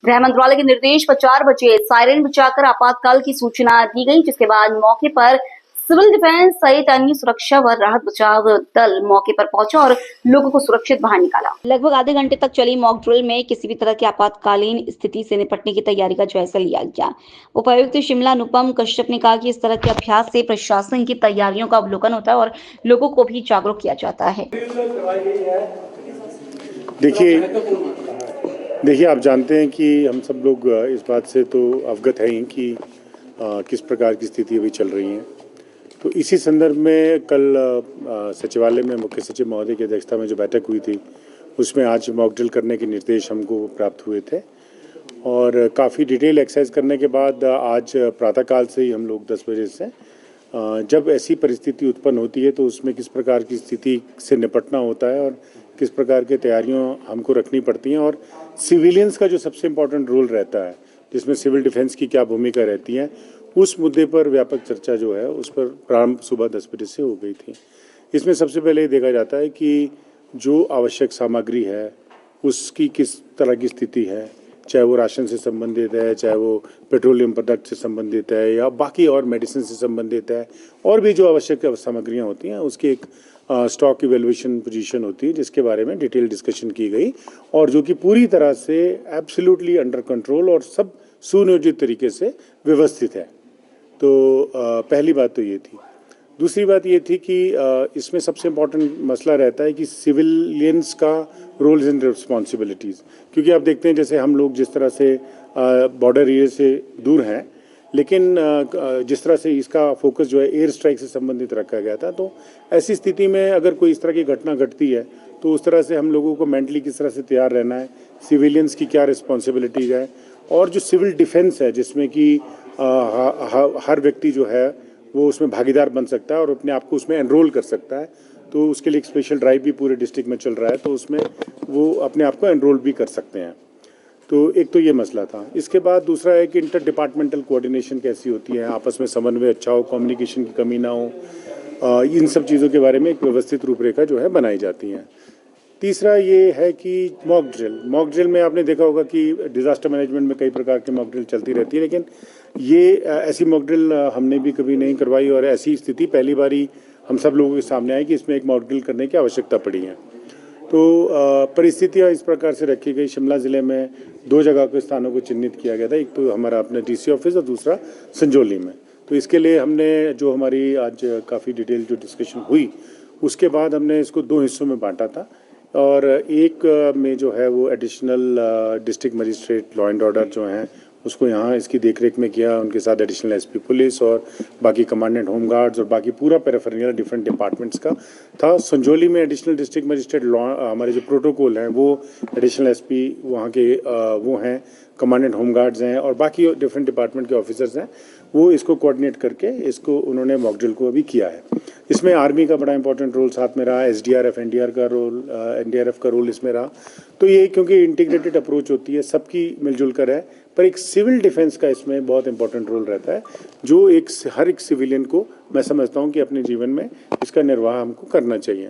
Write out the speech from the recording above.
गृह मंत्रालय के निर्देश पर 4 बजे सायरन बजाकर आपातकाल की सूचना दी गई, जिसके बाद मौके पर सिविल डिफेंस सहित अन्य सुरक्षा व राहत बचाव दल मौके पर पहुंचा और लोगों को सुरक्षित बाहर निकाला। लगभग आधे घंटे तक चली मॉक ड्रिल में किसी भी तरह की आपातकालीन स्थिति से निपटने की तैयारी का जायजा लिया गया। उपायुक्त शिमला अनुपम कश्यप ने कहा कि इस तरह के अभ्यास से प्रशासन की तैयारियों का अवलोकन होता है और लोगों को भी जागरूक किया जाता है। देखिए आप जानते हैं कि हम सब लोग इस बात से तो अवगत हैं कि किस प्रकार की स्थिति अभी चल रही है। तो इसी संदर्भ में कल सचिवालय में मुख्य सचिव महोदय की अध्यक्षता में जो बैठक हुई थी, उसमें आज मॉक ड्रिल करने के निर्देश हमको प्राप्त हुए थे और काफ़ी डिटेल एक्सरसाइज करने के बाद आज प्रातःकाल से ही हम लोग 10 बजे से जब ऐसी परिस्थिति उत्पन्न होती है तो उसमें किस प्रकार की स्थिति से निपटना होता है और किस प्रकार की तैयारियां हमको रखनी पड़ती हैं और सिविलियंस का जो सबसे इम्पोर्टेंट रोल रहता है, जिसमें सिविल डिफेंस की क्या भूमिका रहती है, उस मुद्दे पर व्यापक चर्चा जो है उस पर प्रारंभ सुबह 10 बजे से हो गई थी। इसमें सबसे पहले ये देखा जाता है कि जो आवश्यक सामग्री है उसकी किस तरह की स्थिति है, चाहे वो राशन से संबंधित है, चाहे वो पेट्रोलियम प्रोडक्ट से संबंधित है या बाकी और मेडिसिन से संबंधित है, और भी जो आवश्यक सामग्रियां होती हैं उसकी एक स्टॉक इवेल्युएशन पोजीशन होती है, जिसके बारे में डिटेल डिस्कशन की गई और जो कि पूरी तरह से एब्सोल्युटली अंडर कंट्रोल और सब सुनियोजित तरीके से व्यवस्थित है। तो पहली बात तो ये थी। दूसरी बात ये थी कि इसमें सबसे इम्पोर्टेंट मसला रहता है कि सिविलियंस का रोल्स एंड रिस्पॉन्सिबिलिटीज़, क्योंकि आप देखते हैं जैसे हम लोग जिस तरह से बॉर्डर एरिया से दूर हैं, लेकिन जिस तरह से इसका फोकस जो है एयर स्ट्राइक से संबंधित रखा गया था, तो ऐसी स्थिति में अगर कोई इस तरह की घटना घटती है तो उस तरह से हम लोगों को मेंटली किस तरह से तैयार रहना है, सिविलियंस की क्या रिस्पॉन्सिबिलिटीज़ है और जो सिविल डिफेंस है जिसमें कि हर व्यक्ति जो है वो उसमें भागीदार बन सकता है और अपने आप को उसमें एनरोल कर सकता है। तो उसके लिए एक स्पेशल ड्राइव भी पूरे डिस्ट्रिक्ट में चल रहा है, तो उसमें वो अपने आप को एनरोल भी कर सकते हैं। तो एक तो ये मसला था। इसके बाद दूसरा है कि इंटर डिपार्टमेंटल कोऑर्डिनेशन कैसी होती है, आपस में समन्वय अच्छा हो, कम्युनिकेशन की कमी ना हो, इन सब चीज़ों के बारे में एक व्यवस्थित रूपरेखा जो है बनाई जाती है। तीसरा ये है कि मॉक ड्रिल में आपने देखा होगा कि डिज़ास्टर मैनेजमेंट में कई प्रकार की मॉक ड्रिल चलती रहती है, लेकिन ये ऐसी मॉक ड्रिल हमने भी कभी नहीं करवाई और ऐसी स्थिति पहली बारी हम सब लोगों के सामने आई कि इसमें एक मॉक ड्रिल करने की आवश्यकता पड़ी है। तो परिस्थितियाँ इस प्रकार से रखी गई। शिमला ज़िले में 2 जगह के स्थानों को चिन्हित किया गया था, एक तो हमारा अपना डीसी ऑफिस और दूसरा संजौली में। तो इसके लिए हमने जो हमारी आज काफ़ी डिटेल जो डिस्कशन हुई, उसके बाद हमने इसको 2 हिस्सों में बांटा था और एक में जो है वो additional district magistrate law and order जो हैं उसको यहाँ इसकी देखरेख में किया, उनके साथ एडिशनल एसपी पुलिस और बाकी कमांडेंट होम गार्ड्स और बाकी पूरा पेरिफेरल डिफरेंट डिपार्टमेंट्स का था। संजौली में एडिशनल डिस्ट्रिक्ट मजिस्ट्रेट लॉ हमारे जो प्रोटोकॉल हैं वो एडिशनल एसपी वहाँ के वो हैं, कमांडेंट होम गार्ड्स हैं और बाकी डिफरेंट डिपार्टमेंट के ऑफिसर्स हैं, वो इसको कोऑर्डिनेट करके इसको उन्होंने मॉक ड्रिल को अभी किया है। इसमें आर्मी का बड़ा इंपॉर्टेंट रोल साथ में रहा, एसडीआरएफ एनडीआरएफ का रोल इसमें रहा। तो ये क्योंकि इंटीग्रेटेड अप्रोच होती है, सबकी मिलजुल कर है, पर एक सिविल डिफेंस का इसमें बहुत इंपॉर्टेंट रोल रहता है, जो हर एक सिविलियन को मैं समझता हूँ कि अपने जीवन में इसका निर्वाह हमको करना चाहिए।